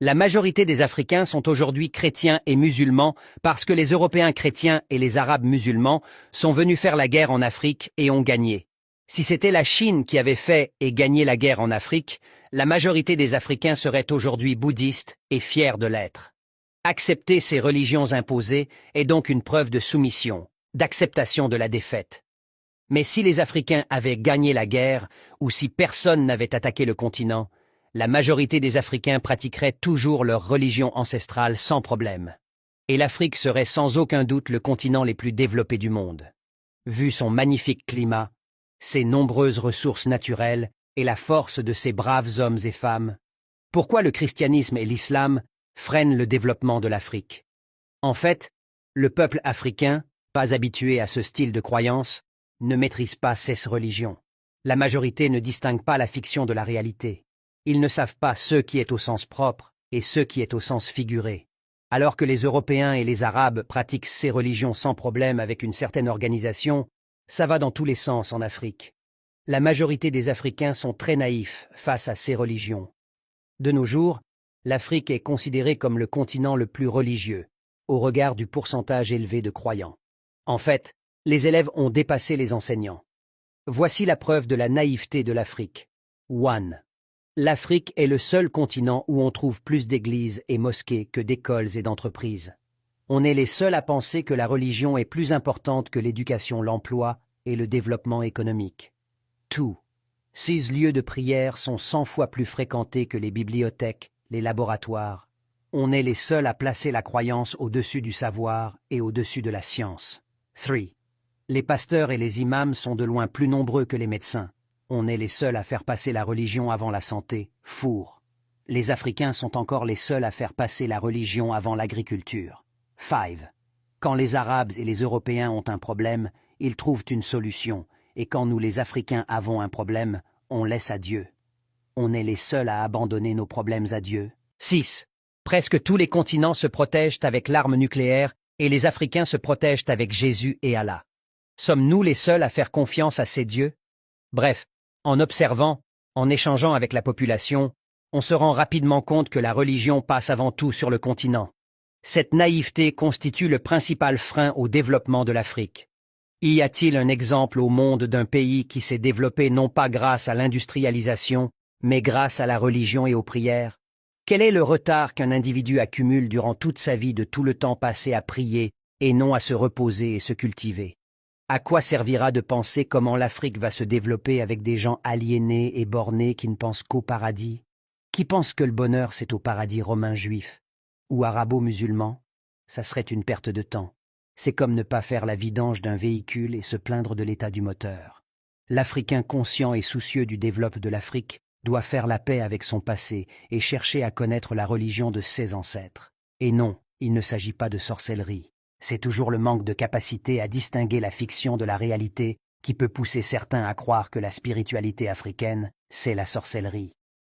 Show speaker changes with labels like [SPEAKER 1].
[SPEAKER 1] La majorité des Africains sont aujourd'hui chrétiens et musulmans parce que les Européens chrétiens et les Arabes musulmans sont venus faire la guerre en Afrique et ont gagné. Si c'était la Chine qui avait fait et gagné la guerre en Afrique, la majorité des Africains seraient aujourd'hui bouddhistes et fiers de l'être. Accepter ces religions imposées est donc une preuve de soumission, d'acceptation de la défaite. Mais si les Africains avaient gagné la guerre, ou si personne n'avait attaqué le continent, la majorité des Africains pratiqueraient toujours leur religion ancestrale sans problème. Et l'Afrique serait sans aucun doute le continent les plus développés du monde. Vu son magnifique climat, ses nombreuses ressources naturelles et la force de ses braves hommes et femmes, pourquoi le christianisme et l'islam freinent le développement de l'Afrique? En fait, le peuple africain, pas habitué à ce style de croyance, ne maîtrise pas ces religions. La majorité ne distingue pas la fiction de la réalité. Ils ne savent pas ce qui est au sens propre et ce qui est au sens figuré. Alors que les Européens et les Arabes pratiquent ces religions sans problème avec une certaine organisation, ça va dans tous les sens en Afrique. La majorité des Africains sont très naïfs face à ces religions. De nos jours, l'Afrique est considérée comme le continent le plus religieux, au regard du pourcentage élevé de croyants. En fait, les élèves ont dépassé les enseignants. Voici la preuve de la naïveté de l'Afrique. 1. L'Afrique est le seul continent où on trouve plus d'églises et mosquées que d'écoles et d'entreprises. On est les seuls à penser que la religion est plus importante que l'éducation, l'emploi et le développement économique. 2. Ces lieux de prière sont 100 fois plus fréquentés que les bibliothèques, les laboratoires. On est les seuls à placer la croyance au-dessus du savoir et au-dessus de la science. 3. Les pasteurs et les imams sont de loin plus nombreux que les médecins. On est les seuls à faire passer la religion avant la santé. 4. Les Africains sont encore les seuls à faire passer la religion avant l'agriculture. 5. Quand les Arabes et les Européens ont un problème, ils trouvent une solution, et quand nous les Africains avons un problème, on laisse à Dieu. On est les seuls à abandonner nos problèmes à Dieu. 6. Presque tous les continents se protègent avec l'arme nucléaire et les Africains se protègent avec Jésus et Allah. Sommes-nous les seuls à faire confiance à ces dieux? Bref, en observant, en échangeant avec la population, on se rend rapidement compte que la religion passe avant tout sur le continent. Cette naïveté constitue le principal frein au développement de l'Afrique. Y a-t-il un exemple au monde d'un pays qui s'est développé non pas grâce à l'industrialisation, mais grâce à la religion et aux prières? Quel est le retard qu'un individu accumule durant toute sa vie de tout le temps passé à prier et non à se reposer et se cultiver? À quoi servira de penser comment l'Afrique va se développer avec des gens aliénés et bornés qui ne pensent qu'au paradis? Qui pense que le bonheur c'est au paradis romain juif ou arabo-musulman? Ça serait une perte de temps. C'est comme ne pas faire la vidange d'un véhicule et se plaindre de l'état du moteur. L'Africain conscient et soucieux du développement de l'Afrique doit faire la paix avec son passé et chercher à connaître la religion de ses ancêtres. Et non, il ne s'agit pas de sorcellerie. C'est toujours le manque de capacité à distinguer la fiction de la réalité qui peut pousser certains à croire que la spiritualité africaine, c'est la sorcellerie.